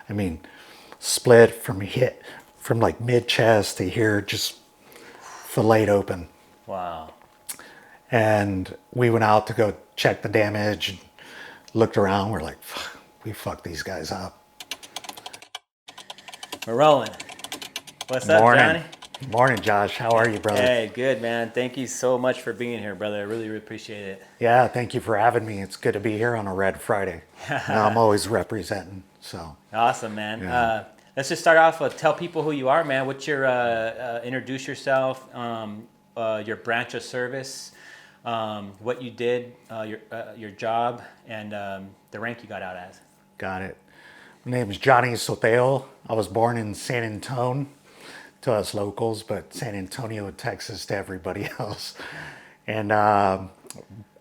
I mean, split from like mid chest to here, just filleted open. Wow. And we went out to go check the damage and looked around. We're like, "Fuck, we fucked these guys up." We're rolling. What's up, Morning. Johnny? Morning, Josh. How are you, brother? Hey, good, man. Thank you so much for being here, brother. I really appreciate it. Yeah, thank you for having me. It's good to be here on a Red Friday. I'm always representing, so Awesome, man. yeah. Let's just start off with tell people who you are, man. What's your introduce yourself, your branch of service, what you did, your job, and the rank you got out as. Got it. My name is Johnny Sotello. I was born in San Antonio to us locals, but San Antonio, Texas to everybody else. And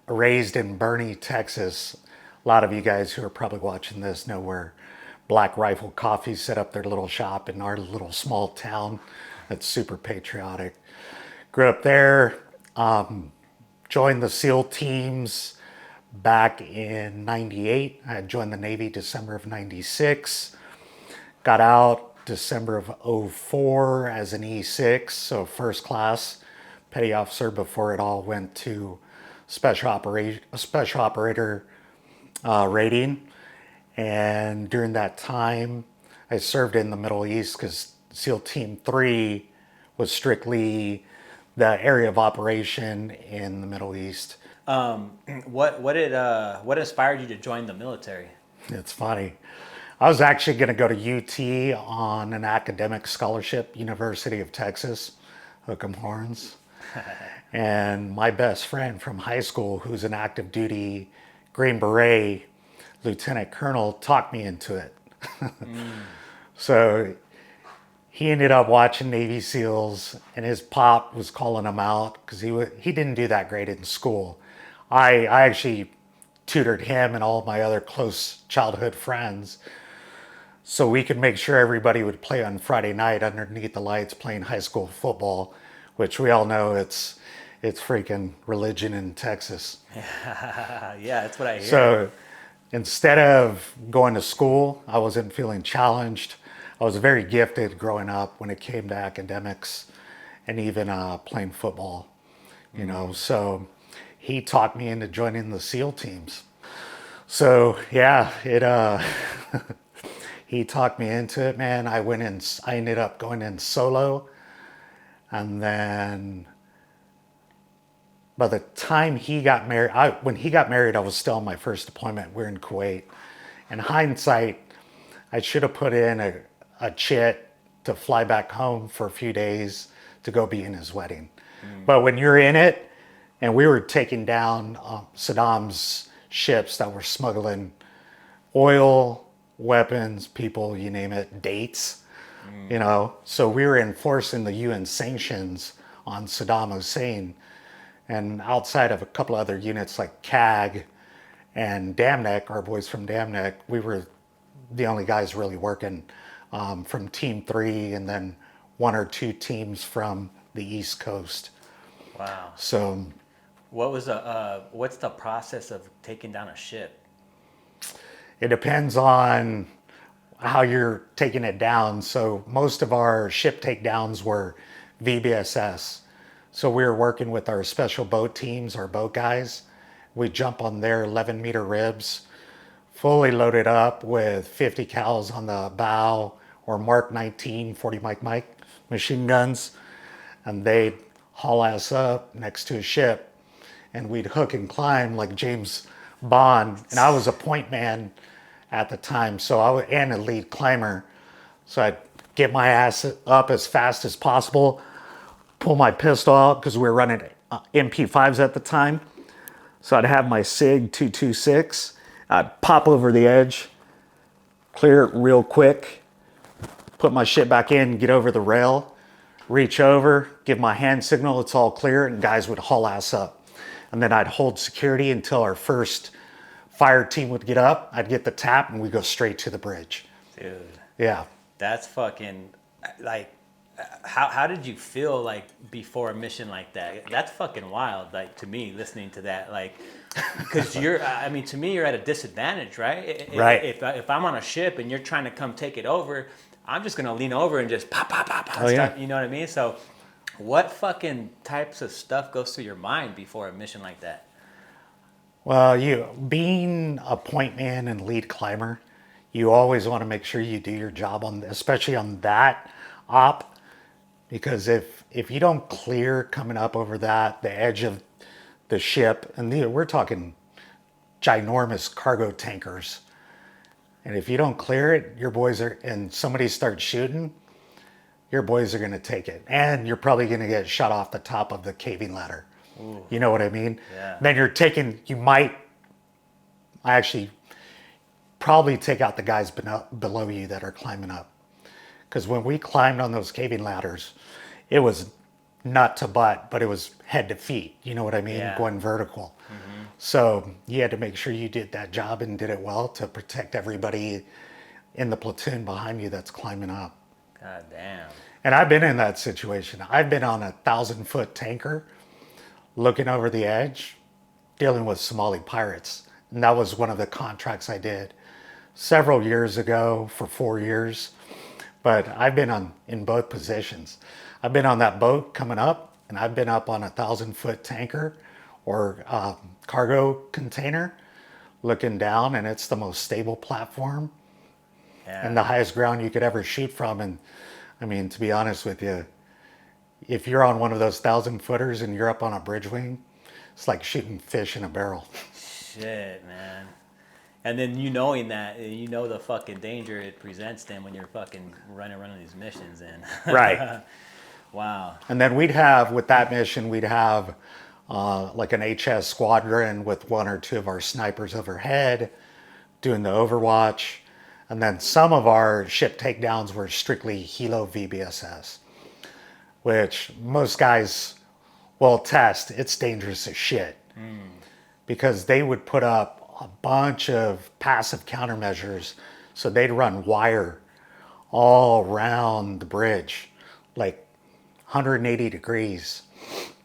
raised in Bernie, Texas. A lot of you guys who are probably watching this know where Black Rifle Coffee set up their little shop in our little small town. That's super patriotic. Grew up there, joined the SEAL teams back in 98. I had joined the Navy December of 96. Got out December of '04 as an E6, so first class petty officer before it all went to special operator rating. And during that time, I served in the Middle East because SEAL Team 3 was strictly the area of operation in the Middle East. What inspired you to join the military? It's funny. I was actually going to go to UT on an academic scholarship, University of Texas, hook 'em horns. And my best friend from high school, who's an active duty Green Beret lieutenant colonel, talked me into it. So he ended up watching Navy SEALs, and his pop was calling him out because he didn't do that great in school. I actually tutored him and all of my other close childhood friends so we could make sure everybody would play on Friday night underneath the lights playing high school football, which we all know it's freaking religion in Texas. Yeah, that's what I hear. So instead of going to school, I wasn't feeling challenged. I was very gifted growing up when it came to academics and even playing football, you know. So he talked me into joining the SEAL teams. So yeah, it he talked me into it, man. I ended up going in solo, and then by the time he got married, when he got married, I was still on my first deployment. We're in Kuwait. In hindsight, I should have put in a chit to fly back home for a few days to go be in his wedding. But when you're in it, and we were taking down Saddam's ships that were smuggling oil, weapons, people, you name it, dates, you know. So we were enforcing the UN sanctions on Saddam Hussein. And outside of a couple other units like CAG and Damneck, our boys from Damneck, we were the only guys really working from Team 3 and then one or two teams from the East Coast. Wow. So What's the process of taking down a ship? it depends on how you're taking it down. So most of our ship takedowns were VBSS. So we were working with our special boat teams, our boat guys. We jump on their 11-meter ribs, fully loaded up with 50 cals on the bow or Mark 19 40 Mike machine guns, and they'd haul us up next to a ship, and we'd hook and climb like James Bond. And I was a point man at the time, and a lead climber, so I'd get my ass up as fast as possible, pull my pistol out because we were running MP5s at the time. So I'd have my SIG 226. I'd pop over the edge, clear it real quick, put my shit back in, get over the rail, reach over, give my hand signal, it's all clear, and guys would haul ass up. And then I'd hold security until our first fire team would get up. I'd get the tap and we'd go straight to the bridge. Dude, Yeah. that's fucking like how did you feel like before a mission like that? That's fucking wild. Like to me, listening to that, like, because I mean, to me, you're at a disadvantage, right? Right. If I'm on a ship and you're trying to come take it over, I'm just gonna lean over and just pop, pop, pop, pop. Oh, yeah. Start, you know what I mean? So, what fucking types of stuff goes through your mind before a mission like that? Well, you being a point man and lead climber, you always want to make sure you do your job on, especially on that op, because if you don't clear coming up over the edge of the ship, and we're talking ginormous cargo tankers, and if you don't clear it, your boys are, and somebody starts shooting, your boys are going to take it, and you're probably going to get shot off the top of the caving ladder. Ooh. You know what I mean? Yeah. Then you might actually probably take out the guys below you that are climbing up. Because when we climbed on those caving ladders, it was nut to butt, but it was head to feet. You know what I mean? Yeah. Going vertical. Mm-hmm. So you had to make sure you did that job and did it well to protect everybody in the platoon behind you that's climbing up. God damn. And I've been in that situation. I've been on a 1,000-foot tanker looking over the edge, dealing with Somali pirates. And that was one of the contracts I did several years ago for 4 years. But I've been in both positions. I've been on that boat coming up, and I've been up on a 1,000-foot tanker or cargo container looking down, and it's the most stable platform and the highest ground you could ever shoot from. And I mean, to be honest with you, if you're on one of those 1,000-footers and you're up on a bridge wing, it's like shooting fish in a barrel. Shit, man. And then you knowing that, you know the fucking danger it presents then when you're fucking running these missions in. Right. Wow. And then with that mission, we'd have like an HS squadron with one or two of our snipers overhead doing the overwatch. And then some of our ship takedowns were strictly helo VBSS, which most guys will attest it's dangerous as shit. Because they would put up a bunch of passive countermeasures. So they'd run wire all around the bridge, like 180 degrees.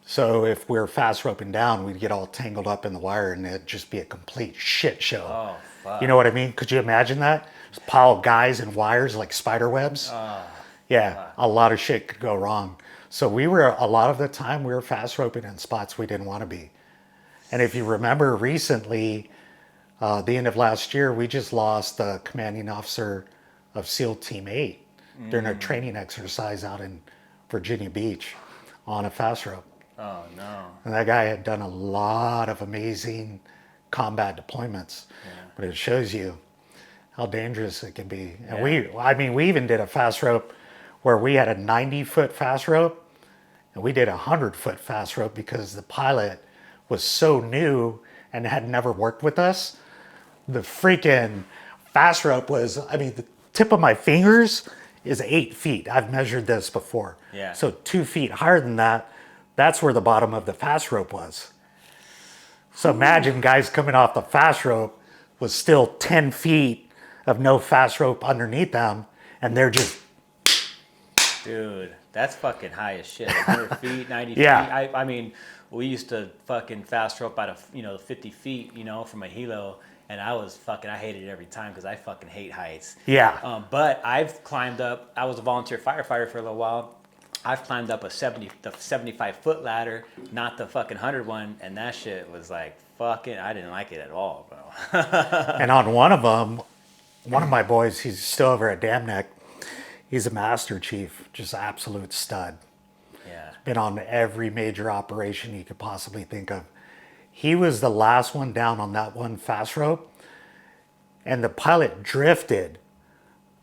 So if we're fast roping down, we'd get all tangled up in the wire and it'd just be a complete shit show. Oh, fuck. You know what I mean? Could you imagine that? Just a pile of guys and wires like spider webs. Yeah, fuck. A lot of shit could go wrong. So a lot of the time, we were fast roping in spots we didn't want to be. And if you remember recently, the end of last year, we just lost the commanding officer of SEAL Team 8 during a training exercise out in Virginia Beach on a fast rope. Oh, no. And that guy had done a lot of amazing combat deployments. Yeah. But it shows you how dangerous it can be. And we even did a fast rope where we had a 90-foot fast rope, and we did a 100-foot fast rope because the pilot was so new and had never worked with us. The freaking fast rope was, the tip of my fingers is 8 feet. I've measured this before. Yeah. So 2 feet higher than that, that's where the bottom of the fast rope was. So imagine guys coming off the fast rope with still 10 feet of no fast rope underneath them, and they're just... Dude, that's fucking high as shit. 100 feet, 90 Yeah. feet. I mean, we used to fucking fast rope out of, 50 feet, from a helo. And I hated it every time because I fucking hate heights. Yeah. But I've climbed up, I was a volunteer firefighter for a little while. I've climbed up the 75-foot ladder, not the fucking 100 one. And that shit was like fucking, I didn't like it at all, bro. And on one of them, one of my boys, he's still over at Dam Neck. He's a master chief, just absolute stud. Yeah. Been on every major operation you could possibly think of. He was the last one down on that one fast rope, and the pilot drifted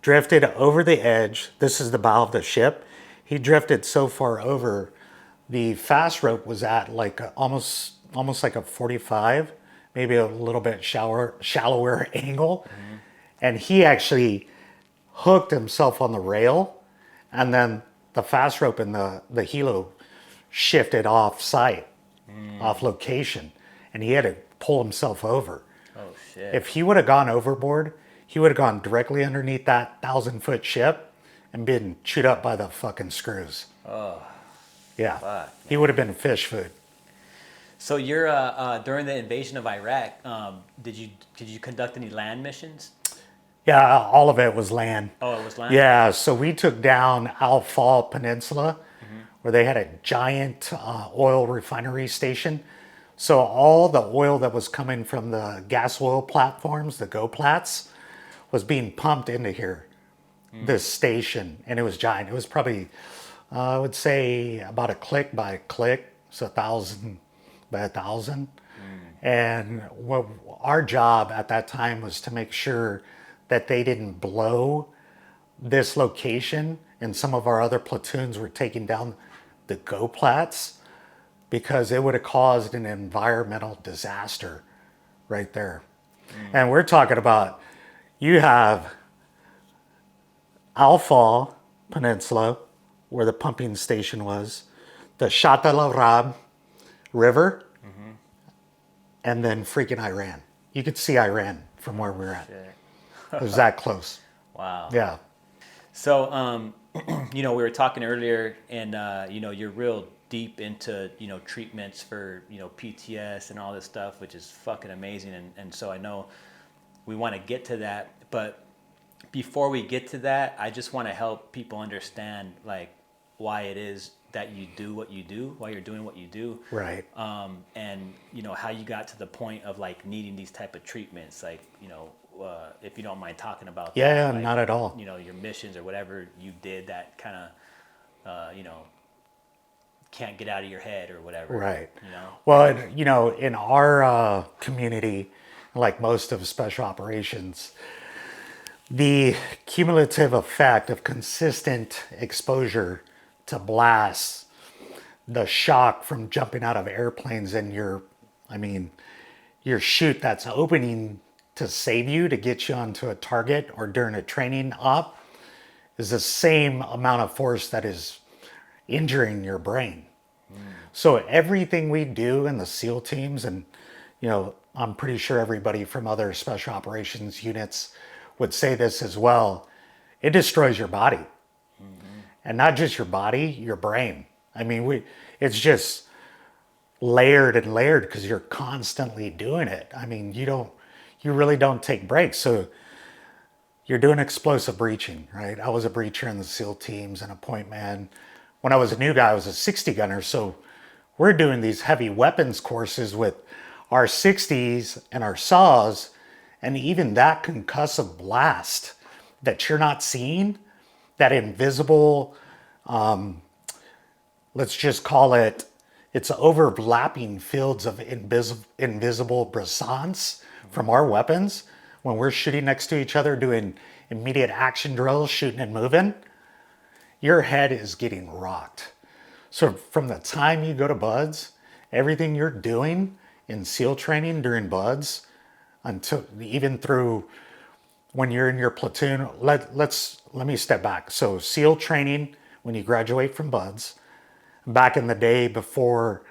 over the edge. This is the bow of the ship. He drifted so far over, the fast rope was at like almost like a 45, maybe a little bit shallower angle. Mm-hmm. And he actually hooked himself on the rail, and then the fast rope and the helo shifted off site, off location, and he had to pull himself over. Oh, shit. If he would have gone overboard, he would have gone directly underneath that 1,000-foot ship and been chewed up by the fucking screws. Oh, Yeah. fuck. He would have been fish food. So you're during the invasion of Iraq, did you conduct any land missions? Yeah, all of it was land. Oh, it was land. Yeah, so we took down Al Fall Peninsula, Mm-hmm. where they had a giant oil refinery station. So all the oil that was coming from the gas oil platforms, the GoPlats, was being pumped into here, this station, and it was giant. It was probably, I would say, about a click by a click, so 1,000 by 1,000. And what our job at that time was to make sure that they didn't blow this location, and some of our other platoons were taking down the GoPlats because it would have caused an environmental disaster right there. And we're talking about, you have Alfa Peninsula, where the pumping station was, the Shat al Arab River, and then freaking Iran. You could see Iran from where we were at. Shit. It was that close. Wow. Yeah. So, we were talking earlier, and you're real deep into treatments for PTS and all this stuff, which is fucking amazing. And so I know we want to get to that, but before we get to that, I just want to help people understand like why it is that you do what you do, why you're doing what you do, Right. and how you got to the point of like needing these type of treatments, like if you don't mind talking about Yeah, that, like, not at all. your missions or whatever you did that kind of can't get out of your head or whatever, Right. Well, in our community, like most of special operations, the cumulative effect of consistent exposure to blasts, the shock from jumping out of airplanes, and your chute that's opening to save you, to get you onto a target or during a training op, is the same amount of force that is injuring your brain. So everything we do in the SEAL teams, and I'm pretty sure everybody from other special operations units would say this as well, it destroys your body. And not just your body, your brain. It's just layered and layered because you're constantly doing it. You really don't take breaks. So you're doing explosive breaching, right? I was a breacher in the SEAL teams and a point man. When I was a new guy, I was a 60 gunner. So we're doing these heavy weapons courses with our 60s and our saws, and even that concussive blast that you're not seeing, that invisible, let's just call it, it's overlapping fields of invisible brisance from our weapons when we're shooting next to each other doing immediate action drills, shooting and moving, your head is getting rocked. So from the time you go to BUDS, everything you're doing in SEAL training during BUDS, until even through when you're in your platoon, let me step back. So SEAL training, when you graduate from BUDS, back in the day before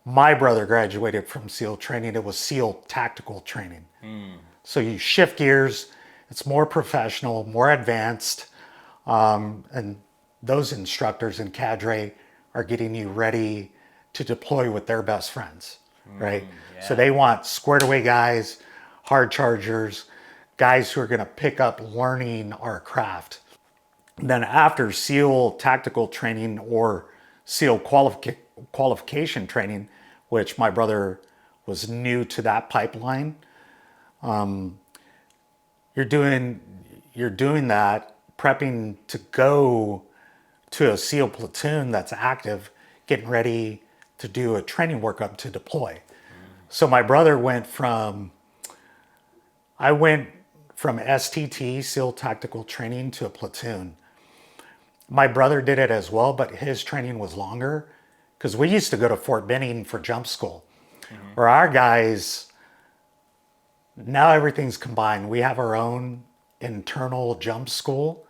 my brother graduated from SEAL training, it was SEAL tactical training. So you shift gears, it's more professional, more advanced, and those instructors and cadre are getting you ready to deploy with their best friends, right? Yeah. So they want squared away guys, hard chargers, guys who are going to pick up learning our craft. Then after SEAL tactical training or SEAL qualification training, which my brother was new to that pipeline, you're doing that, prepping to go to a SEAL platoon that's active, getting ready to do a training workup to deploy. So my brother I went from STT, SEAL Tactical Training, to a platoon. My brother did it as well, but his training was longer because we used to go to Fort Benning for jump school. Where our guys, now everything's combined. We have our own internal jump school,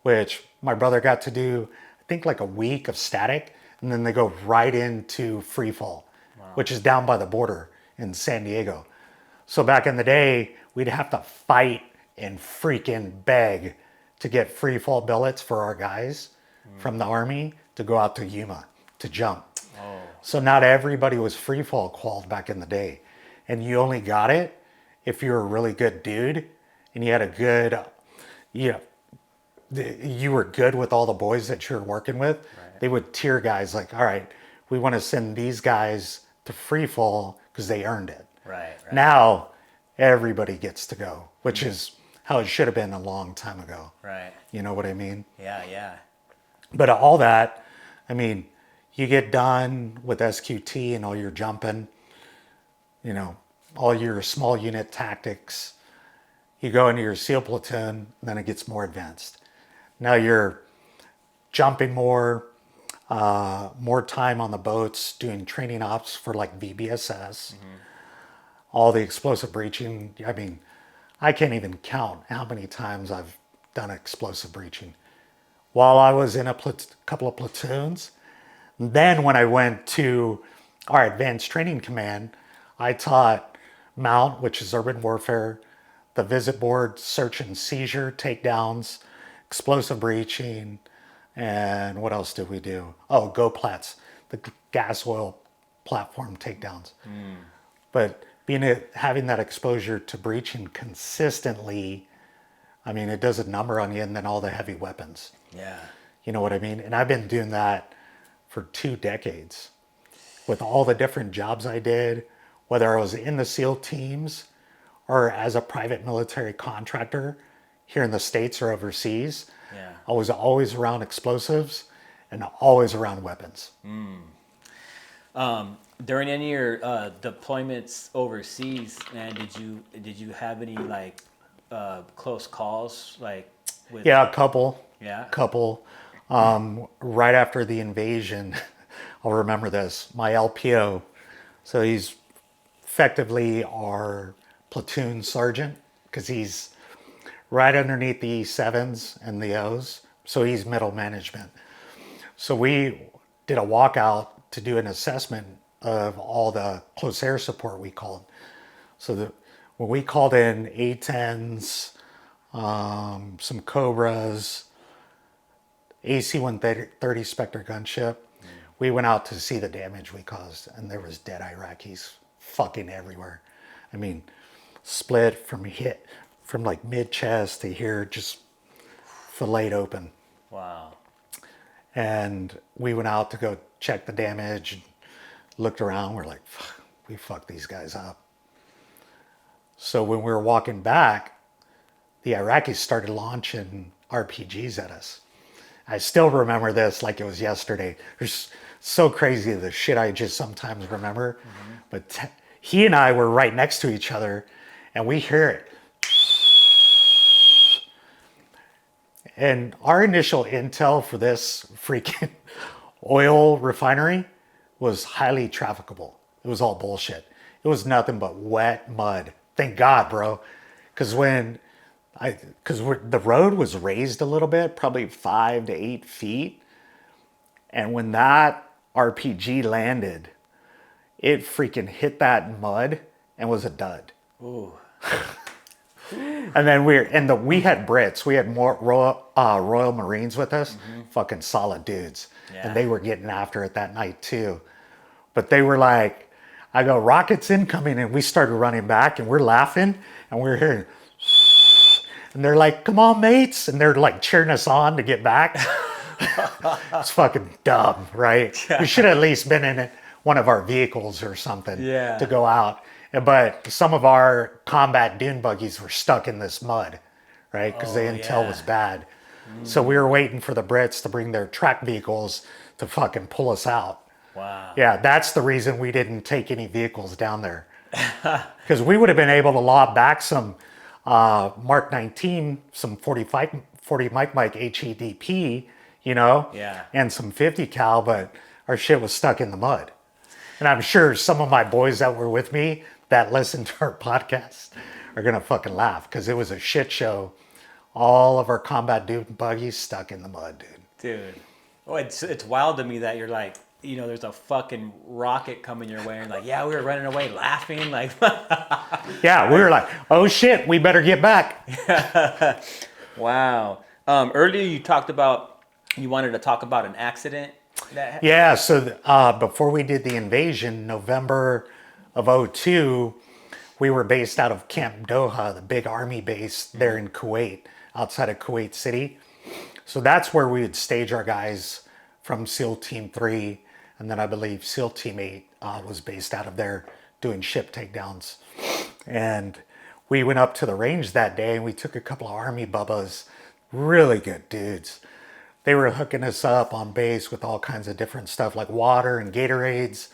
which my brother got to do, I think like a week of static, and then they go right into free fall, which is down by the border in San Diego. So back in the day, we'd have to fight and freaking beg to get free fall billets for our guys from the Army to go out to Yuma to jump. Oh. So not everybody was free fall qualified back in the day. And you only got it if you were a really good dude and you had a good, you know, you were good with all the boys that you were working with. Right. They would tier guys like, all right, we want to send these guys to free fall because they earned it. Right. Now everybody gets to go, which is how it should have been a long time ago. Right. You know what I mean? Yeah. But all that, I mean, you get done with SQT and all your jumping, you know, all your small unit tactics. You go into your SEAL platoon, and then it gets more advanced. Now you're jumping more time on the boats, doing training ops for like VBSS, all the explosive breaching. I mean, I can't even count how many times I've done explosive breaching while I was in a couple of platoons. Then when I went to our advanced training command, I taught MOUNT, which is urban warfare, the visit board, search and seizure takedowns, explosive breaching, and what else did we do? Oh, GoPlats, the gas oil platform takedowns. But having that exposure to breaching consistently, I mean, it does a number on you, and then all the heavy weapons. Yeah. You know what I mean? And I've been doing that for 2 decades with all the different jobs I did, whether I was in the SEAL teams or as a private military contractor here in the States or overseas. Yeah. I was always around explosives and always around weapons. During any of your deployments overseas, man, did you have any like close calls like with? Yeah, a couple. Yeah. Couple. Right after the invasion, I'll remember this. My LPO, so he's effectively our platoon sergeant because he's right underneath the E7s and the O's. So he's middle management. So we did a walkout to do an assessment of all the close air support we called. So when we called in A-10s, some Cobras, AC-130 Spectre gunship, we went out to see the damage we caused, and there was dead Iraqis fucking everywhere. I mean, split from like mid-chest to here, just filleted open. Wow. And we went out to go check the damage, and looked around, we're like, we fucked these guys up. So when we were walking back, the Iraqis started launching RPGs at us. I still remember this like it was yesterday. It's so crazy, the shit I just sometimes remember. But he and I were right next to each other, and we hear it. And our initial intel for this freaking oil refinery was highly trafficable. It was all bullshit. It was nothing but wet mud. Thank God, bro. Because the road was raised a little bit, probably 5 to 8 feet. And when that RPG landed, it freaking hit that mud and was a dud. Ooh. And then we had Brits. We had more Royal Marines with us, fucking solid dudes. Yeah. And they were getting after it that night too. But they were like, I go, rockets incoming, and we started running back, and we're laughing, and we're hearing, and they're like, come on, mates, and they're like cheering us on to get back. It's fucking dumb, right? We should have at least been in one of our vehicles or something to go out. But some of our combat dune buggies were stuck in this mud, right? Because the intel was bad. So we were waiting for the Brits to bring their track vehicles to fucking pull us out. Wow. Yeah, that's the reason we didn't take any vehicles down there. Because we would have been able to lob back some Mark 19, some 40 Mike HEDP, you know, and some 50 cal, but our shit was stuck in the mud. And I'm sure some of my boys that were with me that listened to our podcast are gonna fucking laugh because it was a shit show. All of our combat dune buggies stuck in the mud, dude. Oh, it's wild to me that you're like, you know, there's a fucking rocket coming your way, and like, yeah, we were running away laughing, like. Yeah, we were like, oh shit, we better get back. Wow. Earlier you talked about, you wanted to talk about an accident that. Yeah, so before we did the invasion, November of '02, we were based out of Camp Doha, the big army base there in Kuwait, outside of Kuwait City. So that's where we would stage our guys from SEAL Team 3. And then I believe SEAL Team 8 was based out of there doing ship takedowns. And we went up to the range that day and we took a couple of army bubbas, really good dudes. They were hooking us up on base with all kinds of different stuff like water and Gatorades.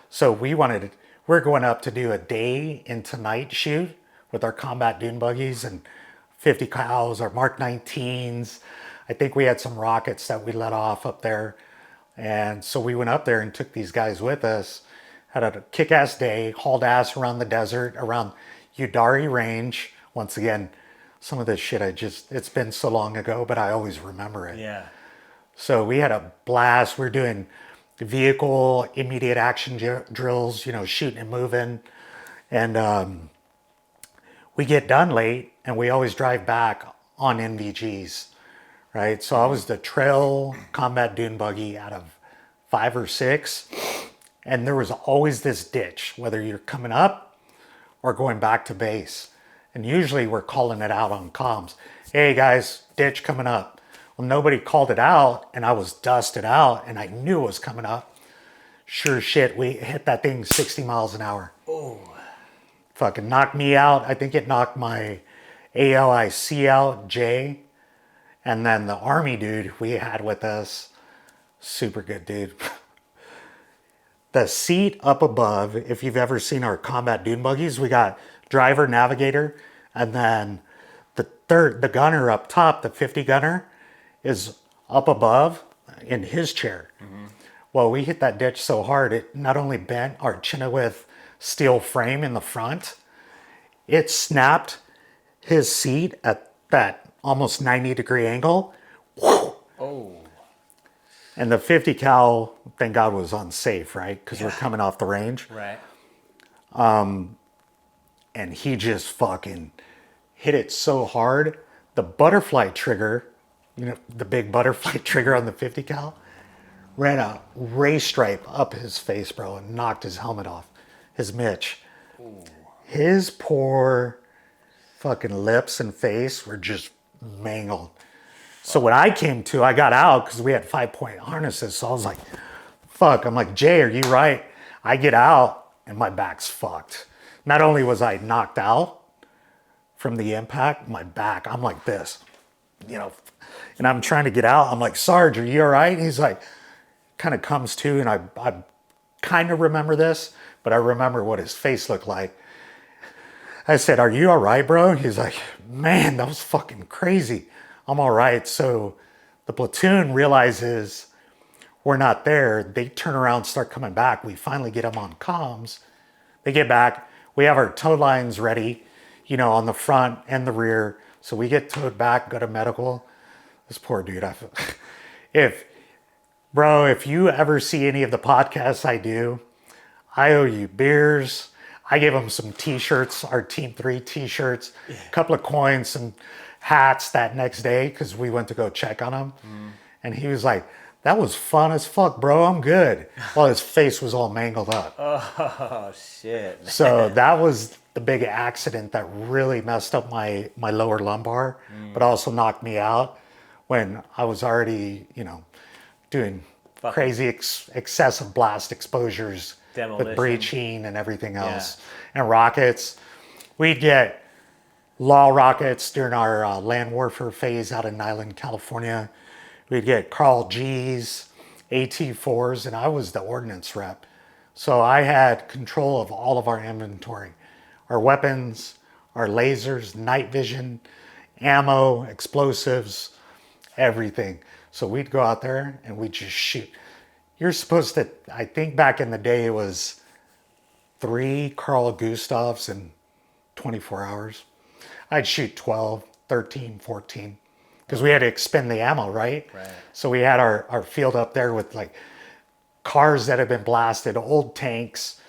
So we're going up to do a day into night shoot with our combat dune buggies and 50 cows, our Mark 19s. I think we had some rockets that we let off up there. And so we went up there and took these guys with us, had a kick-ass day, hauled ass around the desert, around Udari Range. Once again, some of this shit it's been so long ago, but I always remember it. Yeah. So we had a blast. We're doing vehicle immediate action drills, shooting and moving. And we get done late and we always drive back on NVGs, right? So I was the trail combat dune buggy out of 5 or 6. And there was always this ditch, whether you're coming up or going back to base. And usually we're calling it out on comms. Hey guys, ditch coming up. Well, nobody called it out and I was dusted out and I knew it was coming up. Sure as shit, we hit that thing 60 miles an hour. Oh. Fucking knocked me out. I think it knocked my ALIC out, Jay. And then the army dude we had with us, super good dude. The seat up above, if you've ever seen our combat dune buggies, we got driver, navigator, and then the gunner up top, the 50 gunner, is up above in his chair. Mm-hmm. Well, we hit that ditch so hard, it not only bent our Chinook steel frame in the front, it snapped his seat at that almost 90-degree angle. Oh. And the 50 cal, thank God, was unsafe, right? Because we're coming off the range. Right. And he just fucking hit it so hard. The butterfly trigger, the big butterfly trigger on the 50 cal, ran a ray stripe up his face, bro, and knocked his helmet off. His Mitch. Ooh. His poor fucking lips and face were just mangled. So when I came to, I got out because we had 5-point harnesses. So I was like, fuck. I'm like, Jay, are you right? I get out and my back's fucked. Not only was I knocked out from the impact, my back, I'm like this, and I'm trying to get out. I'm like, Sarge, are you all right? And he's like, kind of comes to, and I kind of remember this, but I remember what his face looked like. I said, are you all right, bro? He's like, man, that was fucking crazy. I'm all right. So the platoon realizes we're not there. They turn around, start coming back. We finally get them on comms. They get back. We have our tow lines ready, on the front and the rear. So we get towed back, go to medical. This poor dude. If you ever see any of the podcasts I do, I owe you beers. I gave him some t-shirts, our Team 3 t-shirts, a couple of coins, some hats that next day because we went to go check on him. And he was like, that was fun as fuck, bro. I'm good. Well, his face was all mangled up. Oh, shit. So that was the big accident that really messed up my lower lumbar, but also knocked me out when I was already, doing crazy excessive blast exposures with breaching and everything else. Yeah. And rockets. We'd get law rockets during our land warfare phase out in Nyland, California. We'd get Carl G's, AT-4s, and I was the ordnance rep. So I had control of all of our inventory, our weapons, our lasers, night vision, ammo, explosives, everything. So we'd go out there and we'd just shoot. You're supposed to, I think back in the day, it was 3 Carl Gustavs in 24 hours. I'd shoot 12, 13, 14. Because we had to expend the ammo, right? So we had our field up there with like cars that had been blasted, old tanks.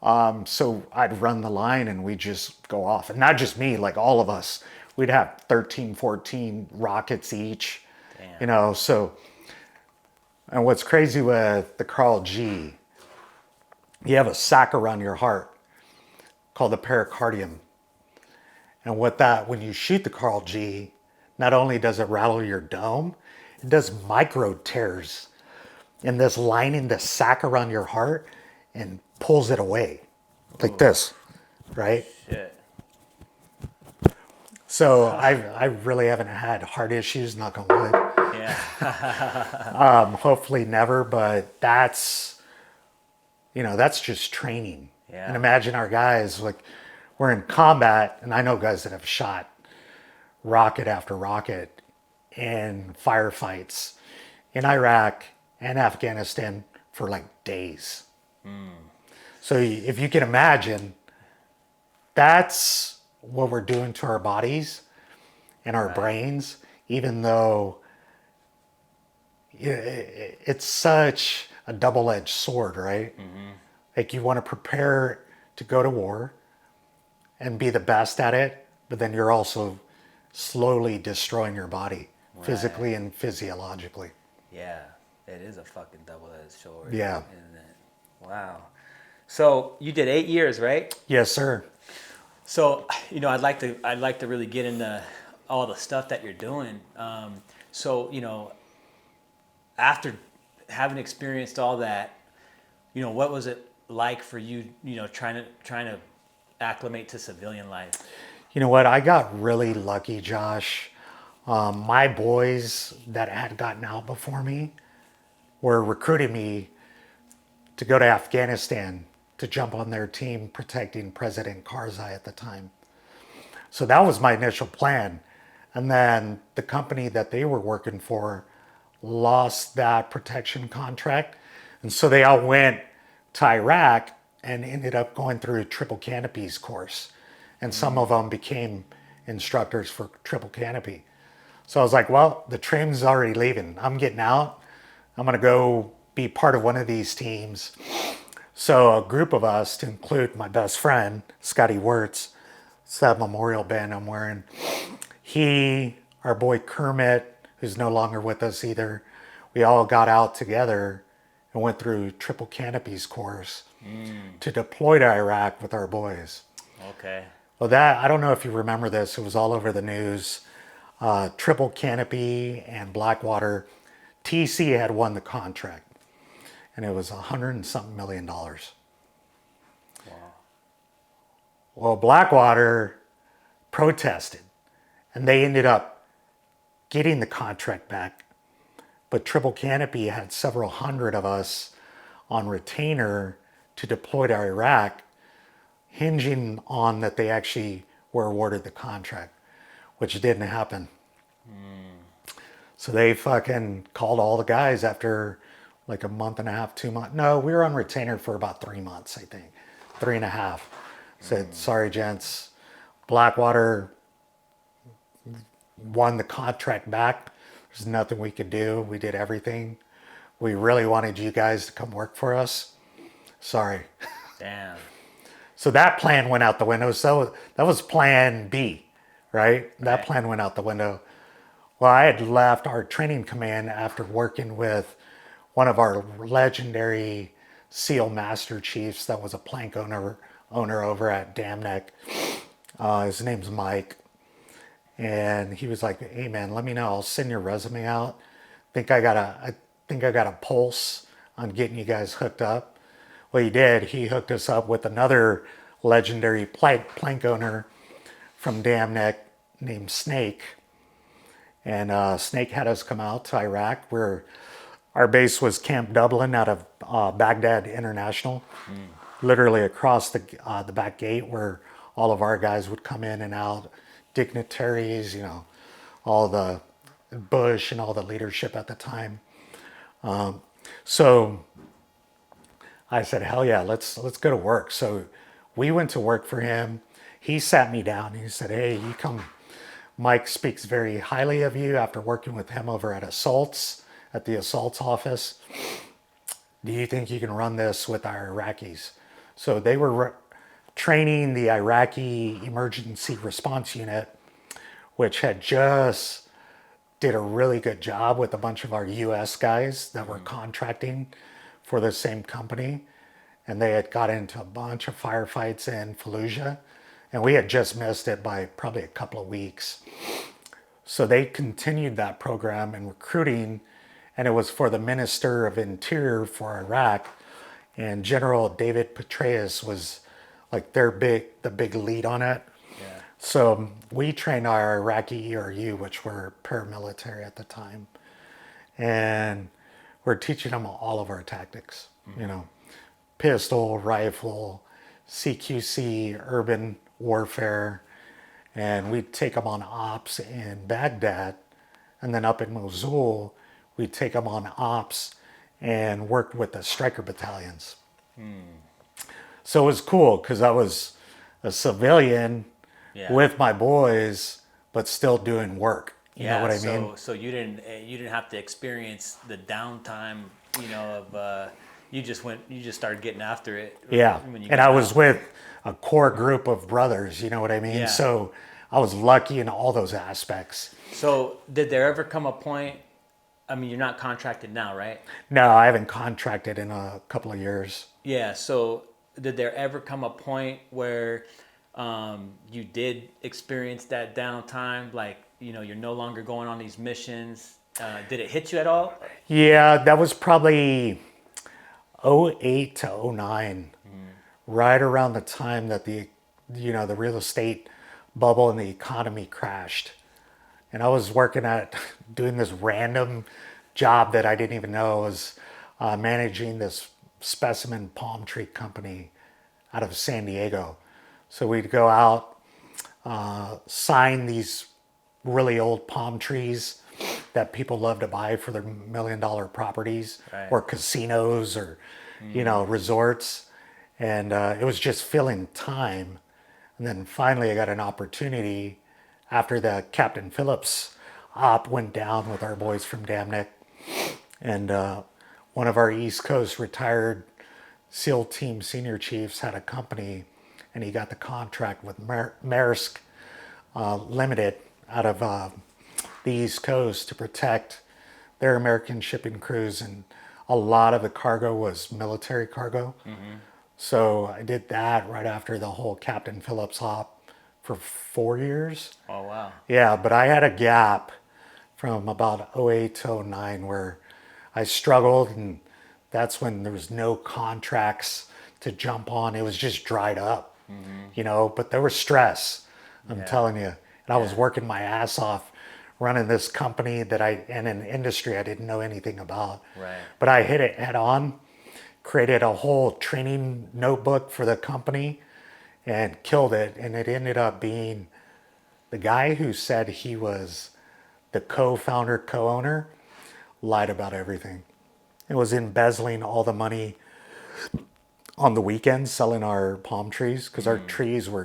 So I'd run the line and we'd just go off. And not just me, like all of us we'd have 13, 14 rockets each, Damn. you know, so, and what's crazy with the Carl G, you have a sac around your heart called the pericardium. And when you shoot the Carl G, not only does it rattle your dome, it does micro tears in this lining, the sac around your heart, and pulls it away like this, right? Shit. So I really haven't had heart issues, knock on wood. Yeah. Hopefully never, but that's just training. Yeah. And imagine our guys, like, we're in combat, and I know guys that have shot rocket after rocket in firefights in Iraq and Afghanistan for like days. So if you can imagine, that's what we're doing to our bodies and our brains, even though it's such a double-edged sword, right? Like, you want to prepare to go to war and be the best at it, but then you're also slowly destroying your body physically and physiologically. Yeah. It is a fucking double-edged sword. Yeah. Isn't it? Wow. So you did 8 years, right? Yes, sir. So, I'd like to really get into all the stuff that you're doing. So, after having experienced all that, what was it like for you, trying to acclimate to civilian life? You know what? I got really lucky, Josh. My boys that had gotten out before me were recruiting me to go to Afghanistan to jump on their team protecting President Karzai at the time. So that was my initial plan. And then the company that they were working for lost that protection contract. And so they all went to Iraq and ended up going through Triple Canopy's course. And some of them became instructors for Triple Canopy. So I was like, well, the train's already leaving. I'm getting out. I'm going to go be part of one of these teams. So a group of us, to include my best friend, Scotty Wirtz, it's that memorial band I'm wearing. Our boy Kermit, who's no longer with us either, we all got out together and went through Triple Canopy's course to deploy to Iraq with our boys. Okay. Well, I don't know if you remember this, it was all over the news. Triple Canopy and Blackwater, TC had won the contract, and it was $100 and something million. Wow. Well, Blackwater protested, and they ended up getting the contract back. But Triple Canopy had several hundred of us on retainer to deploy to Iraq, hinging on that they actually were awarded the contract, which didn't happen. So they fucking called all the guys after like a month and a half, 2 months. No, we were on retainer for about 3 months, I think. 3.5. Said, sorry, gents. Blackwater won the contract back. There's nothing we could do. We did everything. We really wanted you guys to come work for us. Sorry. Damn. So that plan went out the window. So that was plan B, right? That plan went out the window. Well, I had left our training command after working with one of our legendary SEAL Master Chiefs that was a plank owner over at Dam Neck. His name's Mike. And he was like, hey man, let me know. I'll send your resume out. I think I got a pulse on getting you guys hooked up. Well, he did. He hooked us up with another legendary plank owner from Dam Neck named Snake. And Snake had us come out to Iraq, where our base was Camp Dublin out of Baghdad International, literally across the back gate where all of our guys would come in and out, dignitaries, all the Bush and all the leadership at the time. So I said, hell yeah, let's go to work. So we went to work for him. He sat me down and he said, hey, you come. Mike speaks very highly of you after working with him over at the assaults office. Do you think you can run this with our Iraqis? So they were training the Iraqi emergency response unit which had just did a really good job with a bunch of our US guys that were contracting for the same company. And they had got into a bunch of firefights in Fallujah. And we had just missed it by probably a couple of weeks. So they continued that program and recruiting, and it was for the Minister of Interior for Iraq. And General David Petraeus was like the big lead on it. Yeah. So we trained our Iraqi ERU, which were paramilitary at the time, and we're teaching them all of our tactics, pistol, rifle, CQC, urban warfare, and we'd take them on ops in Baghdad, and then up in Mosul, we'd take them on ops and worked with the striker battalions. So it was cool because I was a civilian with my boys, but still doing work. You know what I mean? So you didn't have to experience the downtime, of you just started getting after it. Yeah, When you and I was with a core group of brothers. You know what I mean? Yeah. So I was lucky in all those aspects. So did there ever come a point? I mean, you're not contracted now, right? No, I haven't contracted in a couple of years. Yeah. So did there ever come a point where you did experience that downtime? Like, you're no longer going on these missions. Did it hit you at all? Yeah, that was probably '08 to '09, right around the time that the real estate bubble and the economy crashed. And I was doing this random job that I didn't even know. I was managing this specimen palm tree company out of San Diego. So we'd go out, sign these really old palm trees that people love to buy for their $1 million properties, Right. or casinos, or resorts. And it was just filling time. And then finally I got an opportunity after the Captain Phillips op went down with our boys from Damnick. And one of our East Coast retired SEAL team senior chiefs had a company, and he got the contract with Maersk Limited out of the East Coast to protect their American shipping crews. And a lot of the cargo was military cargo. So I did that right after the whole Captain Phillips op for 4 years. Oh, wow. Yeah, but I had a gap from about '08 to '09 where I struggled, and that's when there was no contracts to jump on. It was just dried up, but there was stress, I'm telling you. And I was working my ass off running this company in an industry I didn't know anything about. Right. But I hit it head on, created a whole training notebook for the company, and killed it. And it ended up being the guy who said he was the co-founder, co-owner, lied about everything. It was embezzling all the money on the weekends, selling our palm trees, because our trees were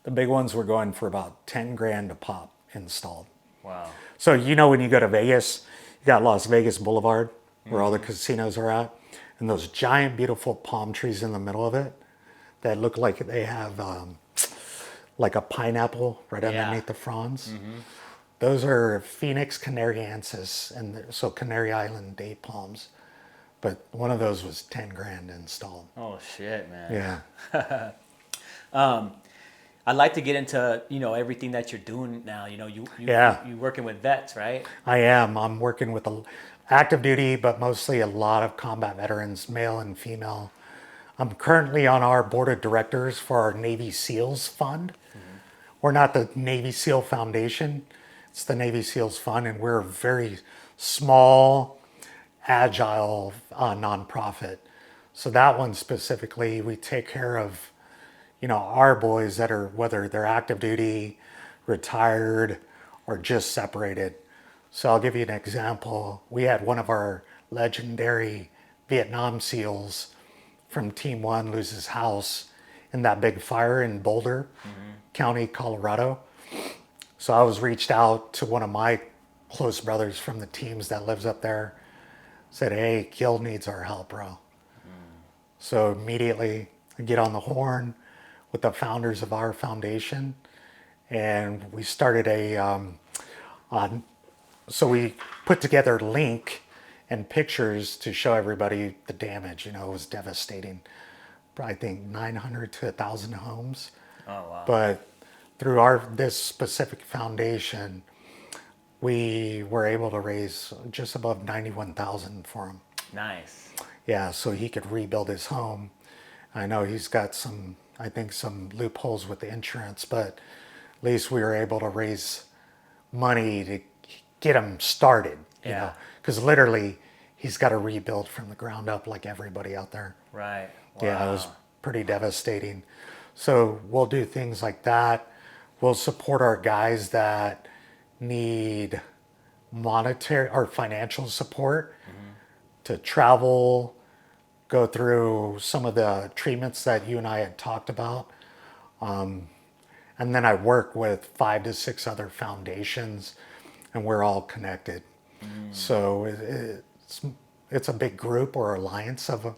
the big ones were going for about 10 grand a pop installed. Wow. So when you go to Vegas, you got Las Vegas Boulevard, where all the casinos are at, and those giant, beautiful palm trees in the middle of it that look like they have like a pineapple right underneath the fronds. Those are Phoenix canariensis, and so Canary Island date palms. But one of those was 10 grand installed. Oh, shit, man. Yeah. I'd like to get into, everything that you're doing now. You working with vets, right? I am. I'm working with active duty, but mostly a lot of combat veterans, male and female. I'm currently on our board of directors for our Navy SEALs Fund. We're not the Navy SEAL Foundation. It's the Navy SEALs Fund, and we're a very small, agile nonprofit. So that one specifically, we take care of, our boys that are, whether they're active duty, retired, or just separated. So I'll give you an example. We had one of our legendary Vietnam SEALs from Team 1 lose his house in that big fire in Boulder County, Colorado. So I was reached out to one of my close brothers from the teams that lives up there. Said, hey, Gil needs our help, bro. So immediately I get on the horn with the founders of our foundation, and we started so we put together a link and pictures to show everybody the damage. It was devastating. I think 900 to 1,000 homes. Oh, wow. But through this specific foundation, we were able to raise just above 91,000 for him. Nice. Yeah, so he could rebuild his home. I know he's got some loopholes with the insurance, but at least we were able to raise money to get him started. Yeah. Because literally he's got to rebuild from the ground up like everybody out there. Right. Wow. Yeah, it was pretty devastating. So we'll do things like that. We'll support our guys that need monetary or financial support to travel, go through some of the treatments that you and I had talked about. And then I work with 5 to 6 other foundations, and we're all connected. So it's a big group or alliance of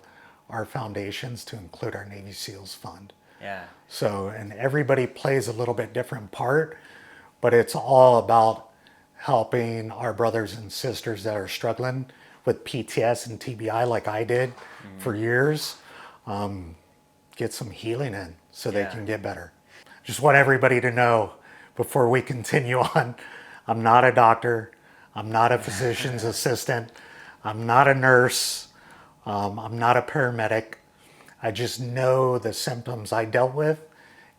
our foundations to include our Navy SEALs Fund. Yeah. So, and everybody plays a little bit different part, but it's all about helping our brothers and sisters that are struggling with PTSD and TBI like I did for years, get some healing in so they can get better. Just want everybody to know before we continue on, I'm not a doctor. I'm not a physician's assistant. I'm not a nurse. I'm not a paramedic. I just know the symptoms I dealt with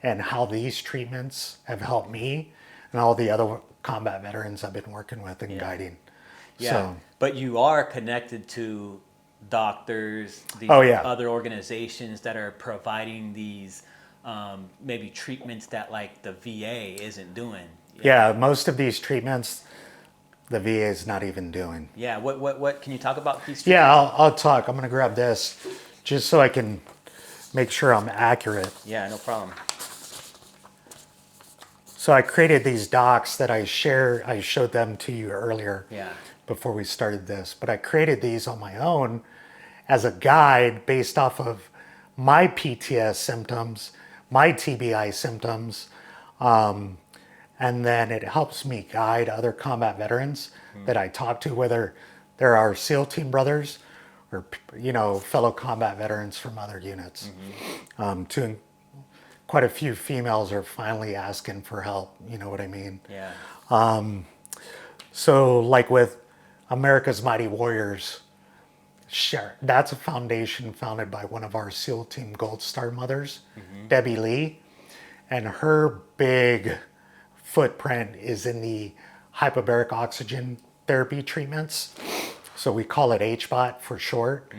and how these treatments have helped me and all the other combat veterans I've been working with and guiding. Yeah. So, But you are connected to doctors, these other organizations that are providing these maybe treatments that like the VA isn't doing. yeah, most of these treatments, the VA is not even doing. Yeah. What can you talk about these treatments? Yeah, I'll talk. I'm going to grab this just so I can make sure I'm accurate. Yeah, no problem. So I created these docs that I showed them to you earlier. Yeah. Before we started this, but I created these on my own as a guide based off of my PTS symptoms, my TBI symptoms, and then it helps me guide other combat veterans that I talk to, whether they're our SEAL team brothers or fellow combat veterans from other units. Quite a few females are finally asking for help. You know what I mean? Yeah. So like with America's Mighty Warriors, that's a foundation founded by one of our SEAL Team Gold Star mothers, Debbie Lee, and her big footprint is in the hyperbaric oxygen therapy treatments. So we call it HBOT for short,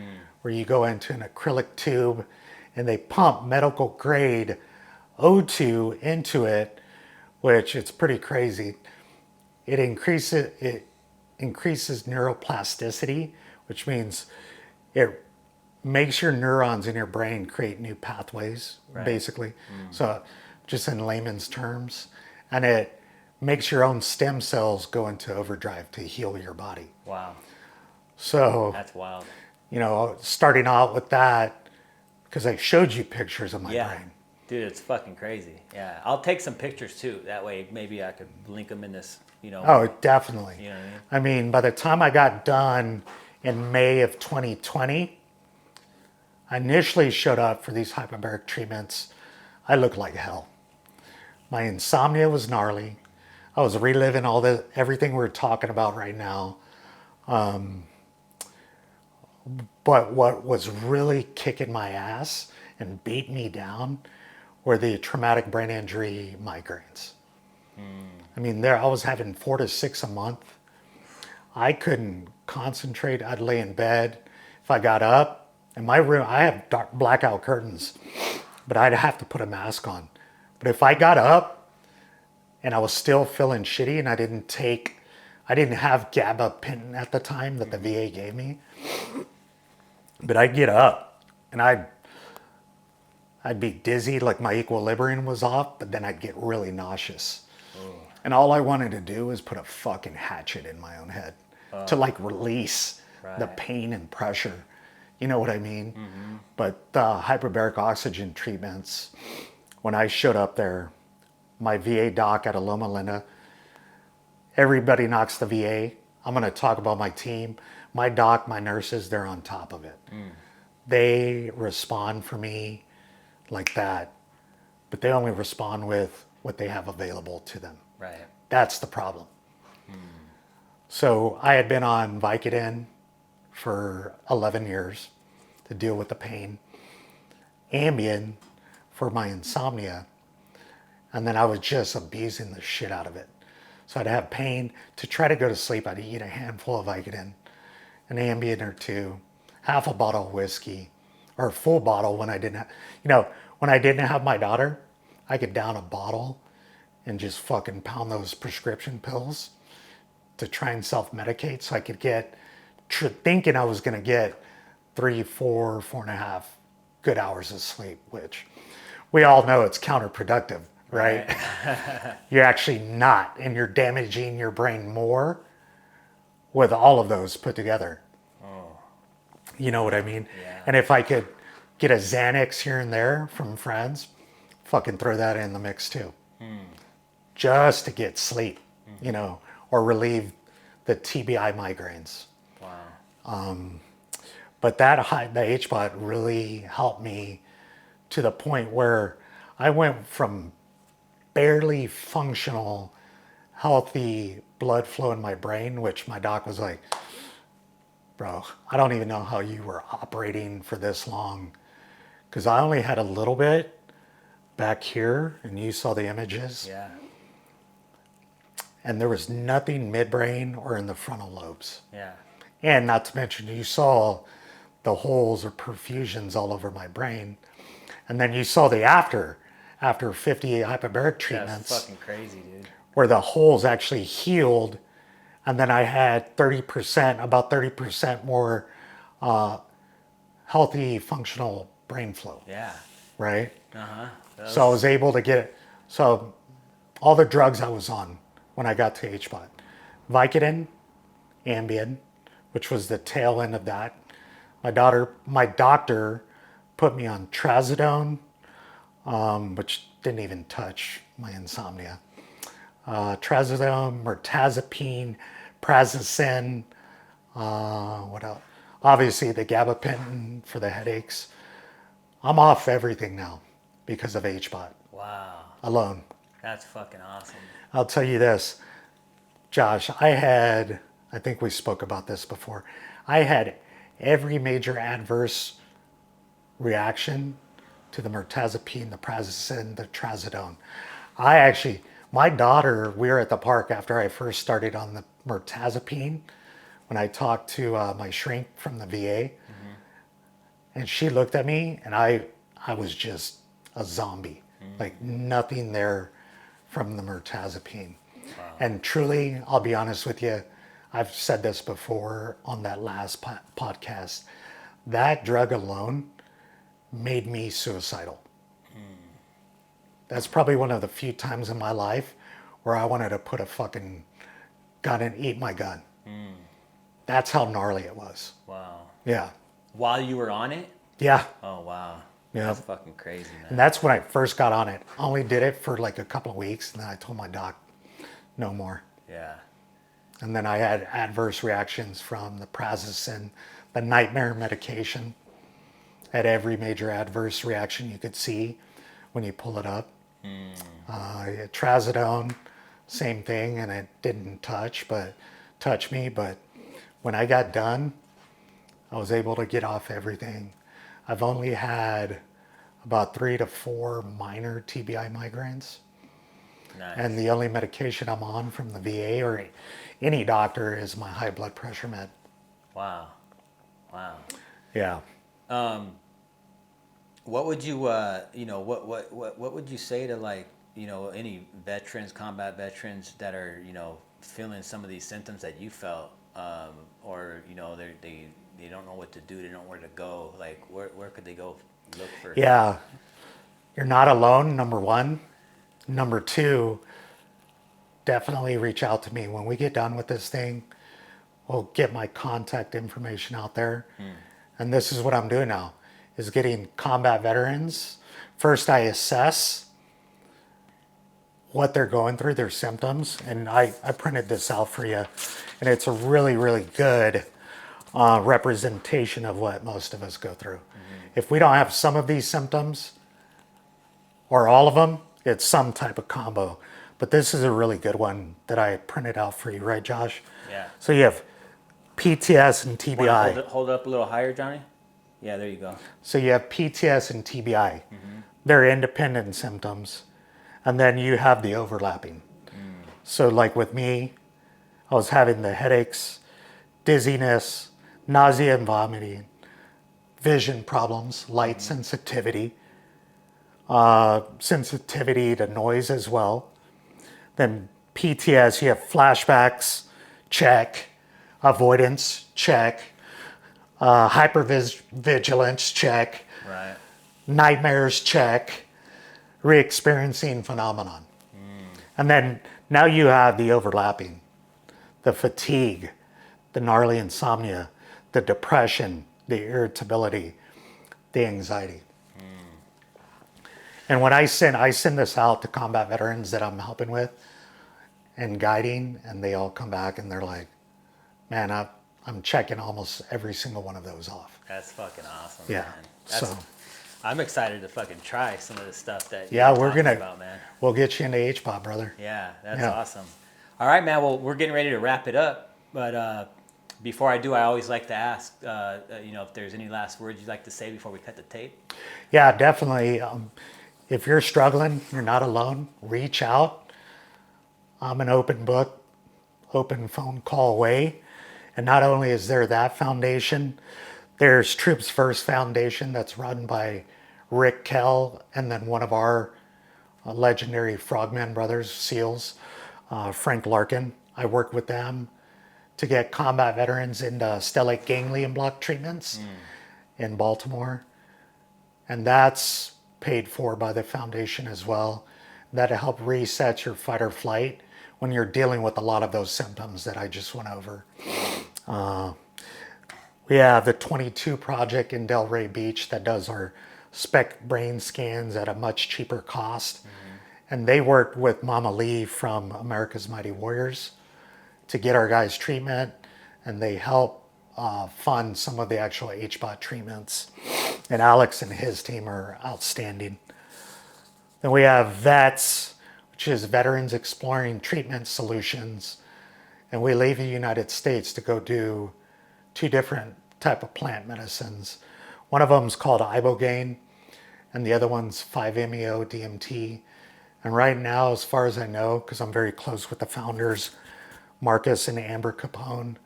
where you go into an acrylic tube and they pump medical grade O2 into it, which it's pretty crazy. It increases neuroplasticity, which means it makes your neurons in your brain create new pathways, basically. So just in layman's terms, and it makes your own stem cells go into overdrive to heal your body. Wow. So That's wild. Starting out with that, because I showed you pictures of my brain. Dude, it's fucking crazy. Yeah. I'll take some pictures too. That way maybe I could link them in this, Oh, definitely. You know what I mean? I mean, by the time I got done in May of 2020, I initially showed up for these hyperbaric treatments. I looked like hell. My insomnia was gnarly. I was reliving everything we're talking about right now. But what was really kicking my ass and beat me down were the traumatic brain injury migraines. I mean, I was having 4 to 6 a month. I couldn't concentrate. I'd lay in bed. If I got up, in my room, I have dark blackout curtains, but I'd have to put a mask on. But if I got up and I was still feeling shitty and I didn't have gabapentin at the time that the VA gave me, but I'd get up and I'd be dizzy, like my equilibrium was off, but then I'd get really nauseous. And all I wanted to do was put a fucking hatchet in my own head to like release the pain and pressure. You know what I mean? But the hyperbaric oxygen treatments, when I showed up there, my VA doc at Loma Linda. Everybody knocks the VA. I'm going to talk about my team. My doc, my nurses, they're on top of it. They respond for me like that, but they only respond with what they have available to them. Right. That's the problem. So I had been on Vicodin for 11 years to deal with the pain, Ambien for my insomnia, and then I was just abusing the shit out of it. So I'd have pain. To try to go to sleep, I'd eat a handful of Vicodin, an Ambien or two, half a bottle of whiskey, or a full bottle when I didn't have, when I didn't have my daughter, I could down a bottle and just fucking pound those prescription pills to try and self-medicate so I could get, thinking I was going to get 3, 4, 4.5 good hours of sleep, which we all know it's counterproductive, right? You're actually not, and you're damaging your brain more with all of those put together. You know what I mean? Yeah. And if I could get a Xanax here and there from friends, fucking throw that in the mix too. Just to get sleep, or relieve the TBI migraines. Wow. But the HBOT really helped me to the point where I went from barely functional, healthy blood flow in my brain, which my doc was like, bro, I don't even know how you were operating for this long. Because I only had a little bit back here, and you saw the images. Yeah. And there was nothing midbrain or in the frontal lobes. Yeah. And not to mention, you saw the holes or perfusions all over my brain. And then you saw the after 50 hyperbaric treatments. That's fucking crazy, dude. Where the holes actually healed. And then I had about 30% more healthy, functional brain flow. Yeah. Right? Uh-huh. So I was able to get, all the drugs I was on when I got to HBOT. Vicodin, Ambien, which was the tail end of that. My doctor put me on trazodone, which didn't even touch my insomnia. Trazodone, mirtazapine, prazosin, what else? Obviously the gabapentin for the headaches. I'm off everything now because of HBOT Wow. alone. That's fucking awesome. I'll tell you this, Josh, I think we spoke about this before. I had every major adverse reaction to the mirtazapine, the prazosin, the trazodone. My daughter, we were at the park after I first started on the mirtazapine when I talked to my shrink from the VA. And she looked at me and I was just a zombie, like nothing there from the mirtazapine. Wow. And truly, I'll be honest with you, I've said this before on that last podcast, that drug alone made me suicidal. That's probably one of the few times in my life where I wanted to put a fucking gun and eat my gun. That's how gnarly it was. Wow. Yeah. While you were on it? Yeah. Oh, wow. Yeah. That's fucking crazy, man. And that's when I first got on it. I only did it for like a couple of weeks, and then I told my doc, no more. Yeah. And then I had adverse reactions from the prazosin, the nightmare medication. Had every major adverse reaction you could see when you pull it up. Trazodone, same thing, and it didn't touch me. But when I got done, I was able to get off everything. I've only had about 3 to 4 minor TBI migraines. Nice. And the only medication I'm on from the VA or any doctor is my high blood pressure med. Wow. Wow. Yeah. What would you, what would you say to any veterans, combat veterans that are, feeling some of these symptoms that you felt, or they don't know what to do, they don't know where to go. Like, where could they go look for? Yeah. You're not alone, number one. Number two, definitely reach out to me. When we get done with this thing, we'll get my contact information out there. And this is what I'm doing now, is getting combat veterans. First, I assess what they're going through, their symptoms. And I printed this out for you. And it's a really, really good representation of what most of us go through. If we don't have some of these symptoms, or all of them, it's some type of combo. But this is a really good one that I printed out for you, right, Josh? Yeah. So you have PTS and TBI. Hold it up a little higher, Johnny. Yeah, there you go. So you have PTS and TBI. They're independent symptoms. And then you have the overlapping. So like with me, I was having the headaches, dizziness, nausea and vomiting, vision problems, light sensitivity, sensitivity to noise as well. Then PTS, you have flashbacks, check, avoidance, check, hypervigilance, check, Right. nightmares, check, re-experiencing phenomenon. And then now you have the overlapping, the fatigue, the gnarly insomnia, the depression, the irritability, the anxiety. And when I send this out to combat veterans that I'm helping with and guiding, and they all come back and they're like, man, I'm checking almost every single one of those off. That's fucking awesome. Yeah. Man. I'm excited to fucking try some of this stuff that Yeah, you're we're talking gonna about, man. We'll get you into HPOP, brother. Yeah, that's Yeah. awesome. All right, man. Well, we're getting ready to wrap it up, but before I do, I always like to ask, if there's any last words you'd like to say before we cut the tape. Yeah, definitely. If you're struggling, you're not alone. Reach out. I'm an open book, open phone call away. And not only is there that foundation, there's Troops First Foundation that's run by Rick Kell, and then one of our legendary Frogman brothers, SEALs, Frank Larkin. I work with them to get combat veterans into stellate ganglion block treatments in Baltimore. And that's paid for by the foundation as well. That'll help reset your fight or flight when you're dealing with a lot of those symptoms that I just went over. We have the 22 project in Delray Beach that does our SPECT brain scans at a much cheaper cost. And they worked with Mama Lee from America's Mighty Warriors to get our guys treatment, and they help fund some of the actual HBOT treatments. And Alex and his team are outstanding. Then we have VETS, which is Veterans Exploring Treatment Solutions. And we leave the United States to go do 2 different type of plant medicines. One of them is called Ibogaine, and the other one's 5-MeO DMT. And right now, as far as I know, because I'm very close with the founders, Marcus and Amber Capone,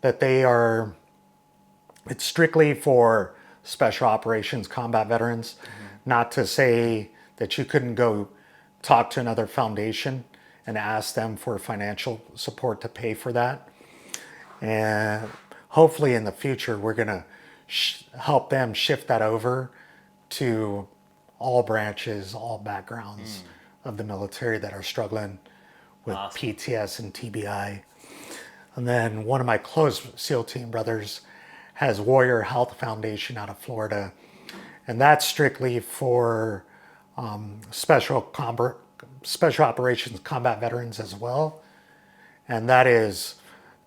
that it's strictly for special operations combat veterans. Not to say that you couldn't go talk to another foundation and ask them for financial support to pay for that. And hopefully in the future, we're going to help them shift that over to all branches, all backgrounds of the military that are struggling with PTS and TBI. And then one of my close SEAL team brothers has Warrior Health Foundation out of Florida. And that's strictly for special operations combat veterans as well. And that is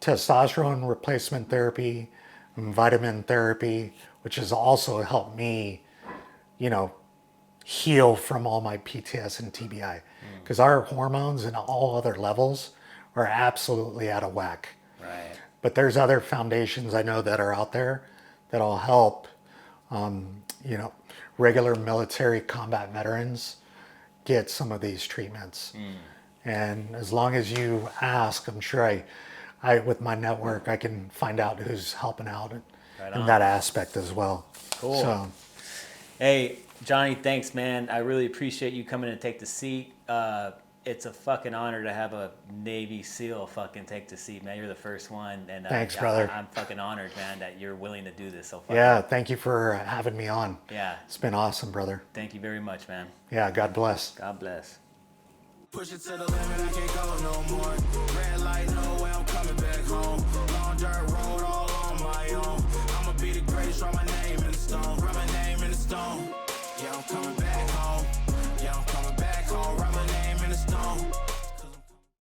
testosterone replacement therapy, and vitamin therapy, which has also helped me, heal from all my PTS and TBI. Because our hormones and all other levels are absolutely out of whack. Right. But there's other foundations I know that are out there that'll help, regular military combat veterans get some of these treatments. And as long as you ask, I'm sure I with my network, I can find out who's helping out in that aspect as well. Cool. So, hey, Johnny, thanks, man. I really appreciate you coming and take the seat. It's a fucking honor to have a Navy SEAL fucking take the seat, man. You're the first one. And thanks, brother. I'm fucking honored, man, that you're willing to do this. So yeah, thank you for having me on. Yeah. It's been awesome, brother. Thank you very much, man. Yeah, God bless. God bless. Push it to the limit, I can't go no more. Red light, no way, I'm coming back home. Long dirt road.